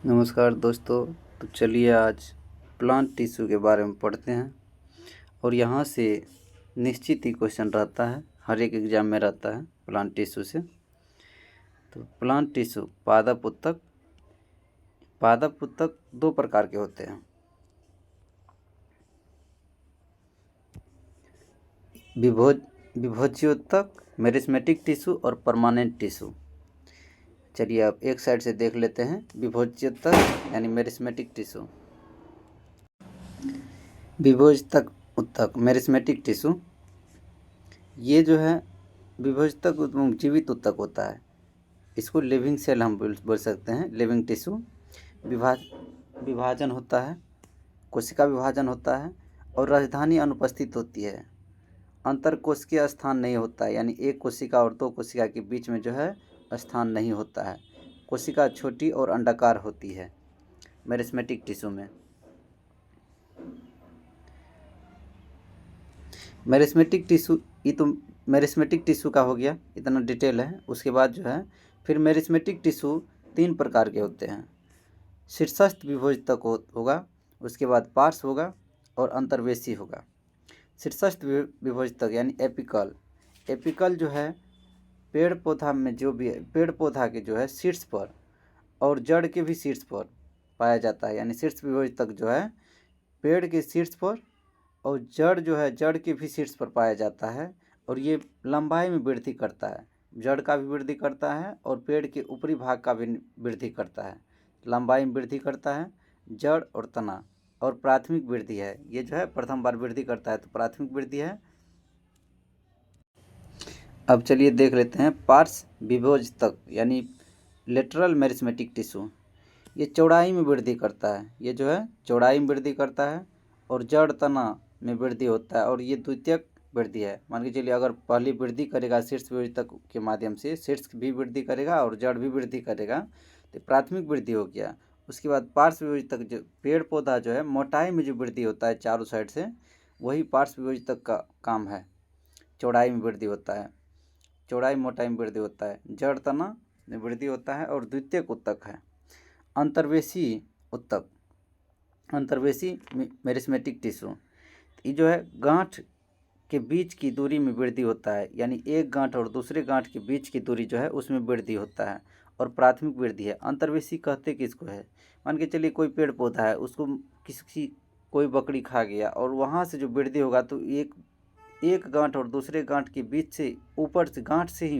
नमस्कार दोस्तों। तो चलिए आज प्लांट टिश्यू के बारे में पढ़ते हैं। और यहाँ से निश्चित ही क्वेश्चन रहता है, हर एक एग्जाम में रहता है प्लांट टिश्यू से। तो प्लांट टिश्यू पादप उत्तक दो प्रकार के होते हैं, विभोज्योत्तक मेरिस्मेटिक टिश्यू और परमानेंट टिश्यू। चलिए अब एक साइड से देख लेते हैं विभोज्योत्तक यानी मेरिस्मेटिक टिश्यू। विभोजतक उत्तक मेरिस्मेटिक टिश्यू, ये जो है विभोजतक जीवित उत्तक होता है। इसको लिविंग सेल हम बोल सकते हैं, लिविंग टिश्यू। विभाजन होता है, कोशिका विभाजन होता है और राजधानी अनुपस्थित होती है। अंतर कोशिकीय स्थान नहीं होता है, यानी एक कोशिका और दो कोशिका के बीच में जो है स्थान नहीं होता है। कोशिका छोटी और अंडाकार होती है मेरिस्मेटिक टिश्यू में। मेरिस्मेटिक टिश्यू, ये तो मेरिस्मेटिक टिश्यू का हो गया, इतना डिटेल है। उसके बाद जो है फिर मेरिस्मेटिक टिश्यू तीन प्रकार के होते हैं। शीर्षस्थ विभोजतक होगा, उसके बाद पार्श्व होगा और अंतर्वेशी होगा। शीर्षस्थ विभोजतक यानी एपिकल जो है पेड़ पौधा में जो भी पेड़ पौधा के जो है शीर्ष पर और जड़ के भी शीर्ष पर पाया जाता है। यानी शीर्ष विभोजतक जो है पेड़ के शीर्ष पर और जड़ जो है जड़ के भी शीर्ष पर पाया जाता है। और ये लंबाई में वृद्धि करता है, जड़ का भी वृद्धि करता है और पेड़ के ऊपरी भाग का भी वृद्धि करता है। लंबाई में वृद्धि करता है, जड़ और तना। और प्राथमिक वृद्धि है, ये जो है प्रथम बार वृद्धि करता है तो प्राथमिक वृद्धि है। अब चलिए देख लेते हैं पार्श्व विभोजतक यानी लेटरल मेरिस्मेटिक टिश्यू। ये चौड़ाई में वृद्धि करता है, ये जो है चौड़ाई में वृद्धि करता है और जड़ तना में वृद्धि होता है। और ये द्वितीयक वृद्धि है। मान के चलिए अगर पहली वृद्धि करेगा शीर्ष विभोजतक के माध्यम से, शीर्ष भी वृद्धि करेगा और जड़ भी वृद्धि करेगा, तो प्राथमिक वृद्धि हो गया। उसके बाद पार्श्व विभोजतक, जो पेड़ पौधा जो है मोटाई में जो वृद्धि होता है चारों साइड से, वही पार्श्व विभोजतक का काम है। चौड़ाई में वृद्धि होता है, चौड़ाई मोटाई में वृद्धि होता है, जड़ तना में वृद्धि होता है और द्वितीयक उत्तक है। अंतर्वेशी उत्तक, अंतर्वेशी मेरिस्मेटिक टिश्यू, ये जो है गांठ के बीच की दूरी में वृद्धि होता है। यानी एक गांठ और दूसरे गांठ के बीच की दूरी जो है उसमें वृद्धि होता है और प्राथमिक वृद्धि है। अंतर्वेशी कहते किसको है? मान के चलिए कोई पेड़ पौधा है, उसको कोई बकरी खा गया और वहाँ से जो वृद्धि होगा तो एक गांठ और दूसरे गांठ के बीच से ऊपर से गांठ से ही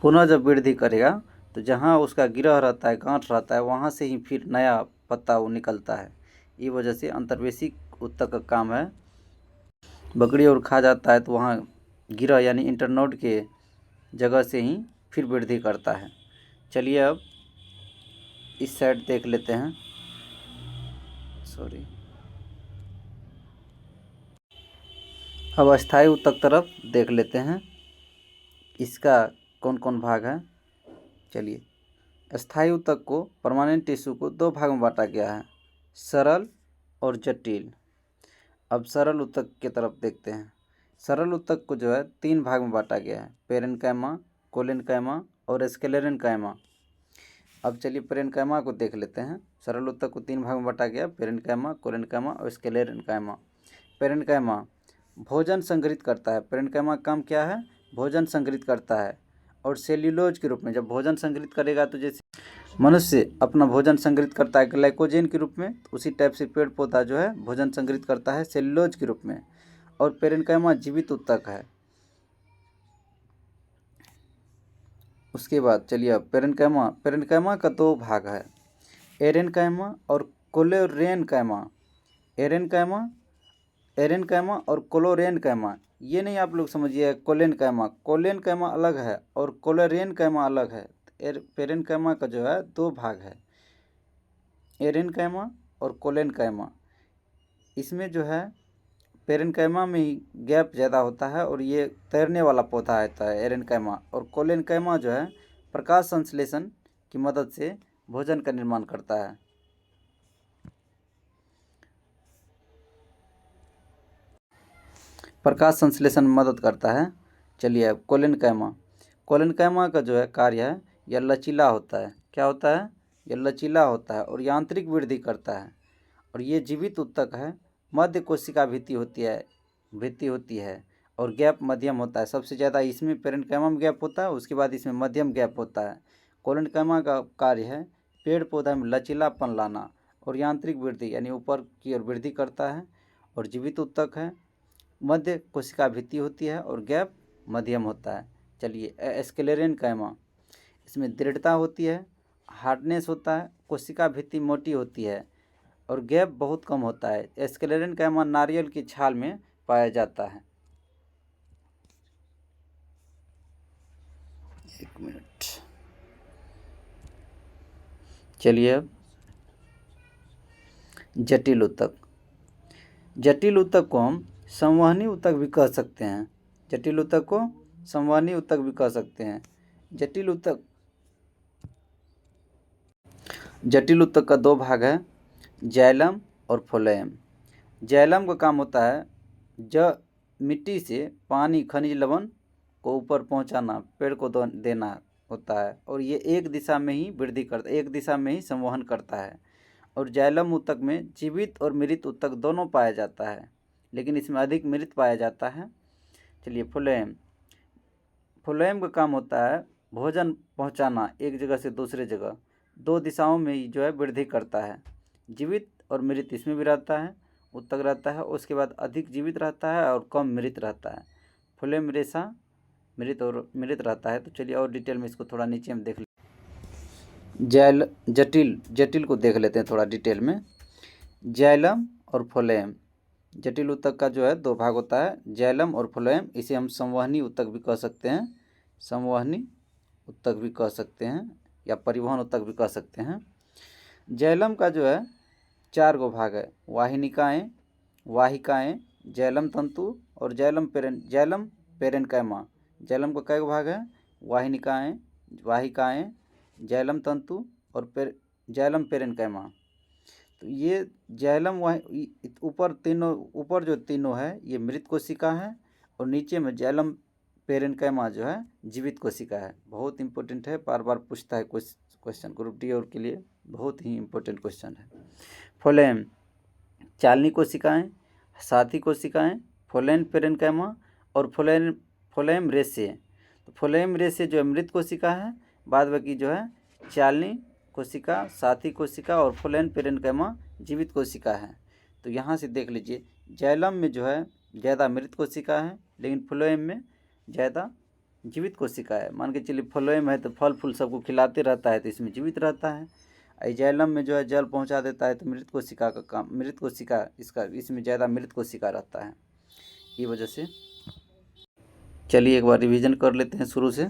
पुनः जब वृद्धि करेगा तो जहाँ उसका गिरह रहता है, गांठ रहता है, वहाँ से ही फिर नया पत्ता वो निकलता है। ये वजह से अंतर्वेशी उत्तक का काम है। बकरी और खा जाता है तो वहाँ गिरह यानी इंटरनोड के जगह से ही फिर वृद्धि करता है। चलिए अब इस साइड देख लेते हैं, सॉरी। अब अस्थायी उत्तक तरफ देख लेते हैं, इसका कौन कौन भाग है। चलिए, अस्थायी उत्तक को, परमानेंट टिश्यू को दो भाग में बांटा गया है, सरल और जटिल। अब सरल उत्तक की तरफ देखते हैं। सरल उत्तक को जो है तीन भाग में बांटा गया है, पेरेन्काइमा, कोलेनकाइमा और स्क्लेरेन्काइमा। अब चलिए पेरेन्काइमा को देख लेते हैं। सरल उत्तक को तीन भाग में बांटा गया, पेरेन्काइमा, कोलेनकाइमा और स्क्लेरेन्काइमा। पेरेन्काइमा भोजन संग्रहित करता है। पेरेन्काइमा का काम क्या है? भोजन संग्रहित करता है और सेल्यूलोज के रूप में। जब भोजन संग्रहित करेगा तो जैसे मनुष्य अपना भोजन संग्रहित करता है ग्लाइकोजन के रूप में, तो उसी टाइप से पेड़ पौधा जो है भोजन संग्रहित करता है सेल्यूलोज के रूप में। और पेरेन्काइमा जीवित उत्तक है। उसके बाद चलिए अब पेरेन्काइमा का दो भाग है, एरेन्काइमा और कोलोरेन्काइमा। एरेन्काइमा और कोलोरेन्काइमा, ये नहीं आप लोग समझिए कोलेन्काइमा अलग है और कोलोरेन्काइमा अलग है। पेरेन्काइमा का जो है दो भाग है, एरेन्काइमा और कोलेन्काइमा। इसमें जो है पेरेन्काइमा में ही गैप ज़्यादा होता है और ये तैरने वाला पौधा होता है एरेन्काइमा। और कोलेन्काइमा जो है प्रकाश संश्लेषण की मदद से भोजन का निर्माण करता है। प्रकाश संश्लेषण में मदद करता है। चलिए अब कोलेन्काइमा का जो है कार्य है, यह लचीला होता है। क्या होता है, ये लचीला होता है और यांत्रिक वृद्धि करता है। और ये जीवित ऊतक है, मध्य कोशिका भित्ति होती है और गैप मध्यम होता है। सबसे ज़्यादा इसमें पेरेन्काइमा में गैप होता है, उसके बाद इसमें मध्यम गैप होता है। कोलेनकाइमा का कार्य है पेड़ पौधा में लचीलापन लाना और यांत्रिक वृद्धि यानी ऊपर की ओर वृद्धि करता है। और जीवित ऊतक है, मध्य कोशिका भित्ति होती है और गैप मध्यम होता है। चलिए स्क्लेरेनकाइमा, इसमें दृढ़ता होती है, हार्डनेस होता है, कोशिका भित्ति मोटी होती है और गैप बहुत कम होता है। स्क्लेरेनकाइमा नारियल की छाल में पाया जाता है। एक मिनट, चलिए अब जटिल ऊतक। जटिल ऊतक को हम संवहनी ऊतक भी कह सकते हैं। जटिल ऊतक को संवहनी ऊतक भी कह सकते हैं। जटिल ऊतक का दो भाग है, जाइलम और फ्लोएम। जाइलम का काम होता है मिट्टी से पानी खनिज लवण को ऊपर पहुंचाना, पेड़ को देना होता है और ये एक दिशा में ही वृद्धि करता है, एक दिशा में ही संवहन करता है। और जाइलम ऊतक में जीवित और मृत ऊतक दोनों पाया जाता है, लेकिन इसमें अधिक मृत पाया जाता है। चलिए फ्लोएम का काम होता है भोजन पहुंचाना एक जगह से दूसरे जगह, दो दिशाओं में ही जो है वृद्धि करता है। जीवित और मृत इसमें भी रहता है, ऊतक रहता है, उसके बाद अधिक जीवित रहता है और कम मृत रहता है। फ्लोएम रेशा मृत रहता है। तो चलिए और डिटेल में इसको थोड़ा नीचे हम देख जटिल को देख लेते हैं थोड़ा डिटेल में। जाइलम और फ्लोएम, जटिल ऊतक का जो है दो भाग होता है, जाइलम और फ्लोएम। इसे हम संवहनी ऊतक भी कह सकते हैं, संवहनी ऊतक भी कह सकते हैं या परिवहन ऊतक भी कह सकते हैं। जाइलम का जो है 4 गो भाग है, वाहिकाएं, जाइलम तंतु और जाइलम पेरेन्काइमा। जाइलम का कई भाग है, वाहिकाएं, जाइलम तंतु और जाइलम पेरेन्काइमा। तो ये जाइलम ऊपर जो तीनों है ये मृत कोशिका है और नीचे में जाइलम पेरेन्काइमा जो है जीवित कोशिका है। बहुत इंपॉर्टेंट है, बार बार पूछता है क्वेश्चन, ग्रुप डी और के लिए बहुत ही इंपॉर्टेंट क्वेश्चन है। फ्लोएम, चालनी कोशिकाएं, साथी कोशिकाएं, फ्लोएम पेरेन्काइमा और फ्लोएम रेशे। तो फ्लोएम रेशे जो है मृत कोशिका है, बाद बाकी जो है चालनी कोशिका, साथी कोशिका और फ्लोएम पेरेन्काइमा जीवित कोशिका है। तो यहाँ से देख लीजिए, जाइलम में जो है ज़्यादा मृत कोशिका है, लेकिन फ्लोएम में ज़्यादा जीवित कोशिका है। मान के चलिए फ्लोएम है तो फल फूल सबको खिलाते रहता है, तो इसमें जीवित रहता है। जाइलम में जो है जल पहुँचा देता है, तो मृत कोशिका इसमें ज़्यादा मृत कोशिका रहता है। ये वजह से चलिए एक बार रिवीजन कर लेते हैं शुरू से।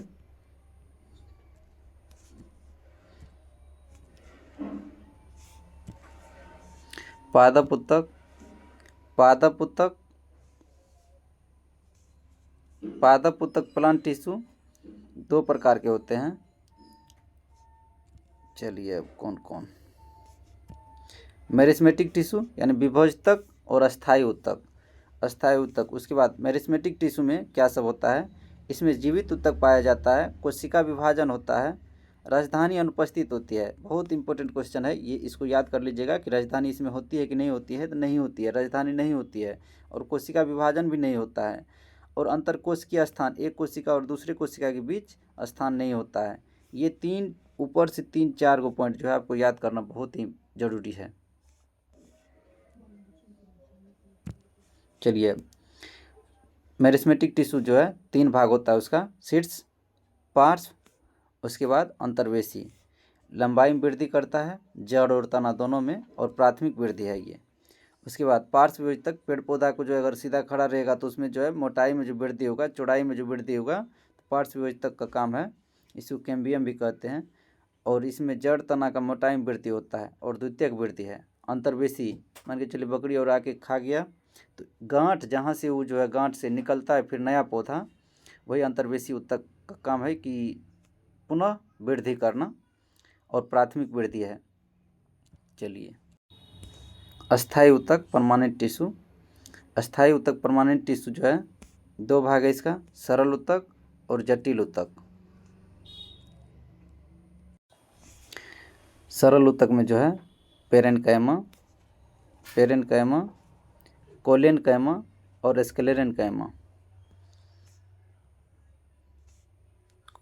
पादप ऊतक प्लांट टिश्यू दो प्रकार के होते हैं। चलिए अब कौन, मेरिस्मेटिक टिश्यू यानी विभोजतक और अस्थायी ऊतक। उसके बाद मेरिस्मेटिक टिश्यू में क्या सब होता है, इसमें जीवित ऊतक पाया जाता है, कोशिका विभाजन होता है, राजधानी अनुपस्थित होती है। बहुत इंपॉर्टेंट क्वेश्चन है ये, इसको याद कर लीजिएगा कि राजधानी इसमें होती है कि नहीं होती है। तो नहीं होती है, राजधानी नहीं होती है और कोशिका विभाजन भी नहीं होता है। और अंतरकोशिकीय स्थान, एक कोशिका और दूसरे कोशिका के बीच स्थान नहीं होता है। ये ऊपर से 3-4 गो पॉइंट जो है आपको याद करना बहुत ही ज़रूरी है। चलिए मेरिस्मेटिक टिश्यू जो है 3 भाग होता है उसका, शीर्ष, पार्श्व, उसके बाद अंतर्वेशी। लंबाई में वृद्धि करता है, जड़ और तना दोनों में, और प्राथमिक वृद्धि है ये। उसके बाद पार्श्व विभोजतक, पेड़ पौधा को जो है अगर सीधा खड़ा रहेगा तो उसमें जो है मोटाई में जो वृद्धि होगा, चौड़ाई में जो वृद्धि होगा, तो पार्श्व विभोजतक का काम है। इसको कैम्बियम भी कहते हैं। और इसमें जड़ तना का मोटाई में वृद्धि होता है और द्वितीयक वृद्धि है। अंतर्वेशी, मान के चलिए बकरी और आके खा गया, तो गांठ जहाँ से वो जो है गांठ से निकलता है फिर नया पौधा, वही अंतर्वेशी ऊतक का काम है कि पुनः वृद्धि करना, और प्राथमिक वृद्धि है। चलिए अस्थायी ऊतक परमानेंट टिश्यू। अस्थायी ऊतक परमानेंट टिश्यू जो है 2 भाग है इसका, सरल ऊतक और जटिल ऊतक। सरल ऊतक में जो है पेरेन्काइमा, कोलेनकाइमा और स्क्लेरेन्काइमा,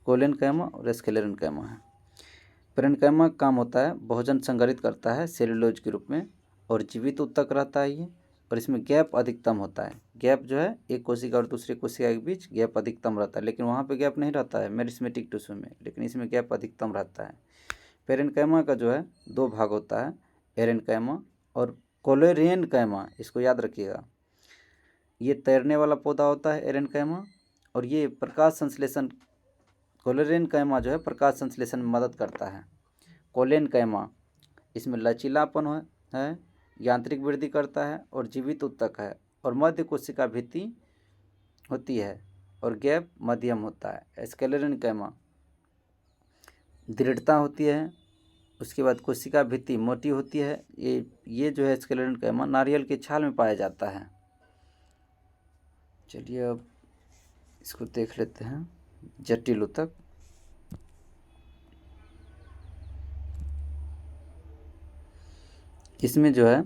कोलेनकाइमा और स्क्लेरेन्काइमा है। पेरेन्काइमा का काम होता है भोजन संग्रहित करता है सेलुलोज के रूप में, और जीवित ऊतक रहता है ये, और इसमें गैप अधिकतम होता है। गैप जो है एक कोशिका और दूसरी कोशिका के बीच गैप अधिकतम रहता है, लेकिन वहाँ पे गैप नहीं रहता है मेरिस्मेटिक टिश्यू में, लेकिन इसमें गैप अधिकतम रहता है। पेरेन्काइमा का जो है 2 भाग होता है, एरेन्काइमा और कोलेरेन्काइमा। इसको याद रखिएगा, ये तैरने वाला पौधा होता है एरेन्काइमा, और ये प्रकाश संश्लेषण, कोलेरेन्काइमा जो है प्रकाश संश्लेषण में मदद करता है। कोलेनकाइमा इसमें लचीलापन है, यांत्रिक वृद्धि करता है और जीवित ऊतक है, और मध्य कोशिका भित्ति होती है और गैप मध्यम होता है। स्क्लेरेन्काइमा दृढ़ता होती है, उसके बाद कोशिका भित्ति मोटी होती है। ये जो है स्क्लेरेन्काइमा नारियल के छाल में पाया जाता है। चलिए अब इसको देख लेते हैं, जटिल ऊतक। इसमें जो है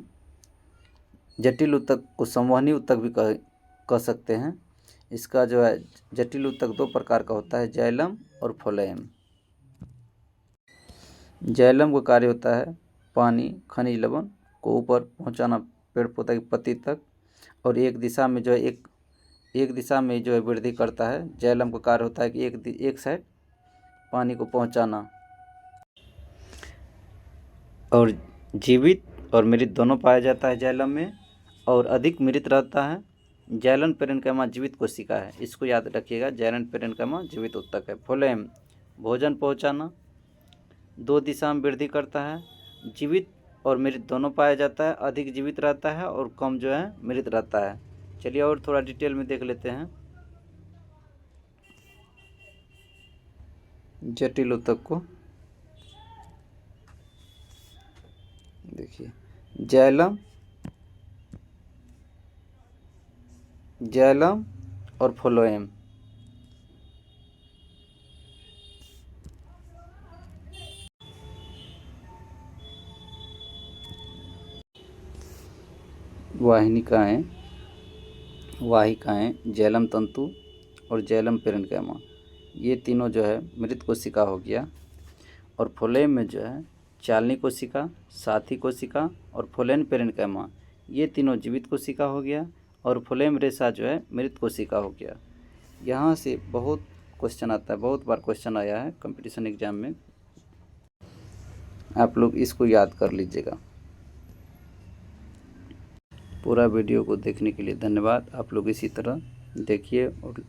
जटिल ऊतक को संवहनी ऊतक भी कह सकते हैं। इसका जो है जटिल ऊतक 2 प्रकार का होता है, जाइलम और फ्लोएम। जाइलम का कार्य होता है पानी, खनिज लवण को ऊपर पहुंचाना पेड़ पौधा की पत्ती तक, और एक दिशा में जो है वृद्धि करता है। जाइलम का कार्य होता है कि एक साइड पानी को पहुंचाना। और जीवित और मृत दोनों पाया जाता है जाइलम में, और अधिक मृत रहता है। जाइलम पेरेन्काइमा जीवित कोशिका है, इसको याद रखिएगा, जाइलम पेरेन्काइमा जीवित ऊतक है। फ्लोएम भोजन पहुंचाना, 2 दिशा में वृद्धि करता है। जीवित और मृत दोनों पाया जाता है, अधिक जीवित रहता है और कम जो है मृत रहता है। चलिए और थोड़ा डिटेल में देख लेते हैं जटिल ऊतक को। देखिए जाइलम और फ्लोएम। वाहिकाएं जाइलम तंतु और जाइलम पेरेन्काइमा, ये तीनों जो है मृत कोशिका हो गया। और फ्लोएम में जो है चालनी कोशिका, साथी कोशिका और फ्लोएम पेरेन्काइमा, ये तीनों जीवित कोशिका हो गया। और फ्लोएम रेशा जो है मृत कोशिका हो गया। यहाँ से बहुत क्वेश्चन आता है, बहुत बार क्वेश्चन आया है कंपटीशन एग्जाम में, आप लोग इसको याद कर लीजिएगा। पूरा वीडियो को देखने के लिए धन्यवाद। आप लोग इसी तरह देखिए और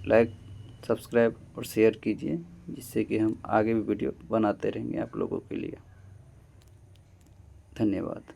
लाइक, सब्सक्राइब और शेयर कीजिए, जिससे कि हम आगे भी वीडियो बनाते रहेंगे आप लोगों के लिए। धन्यवाद।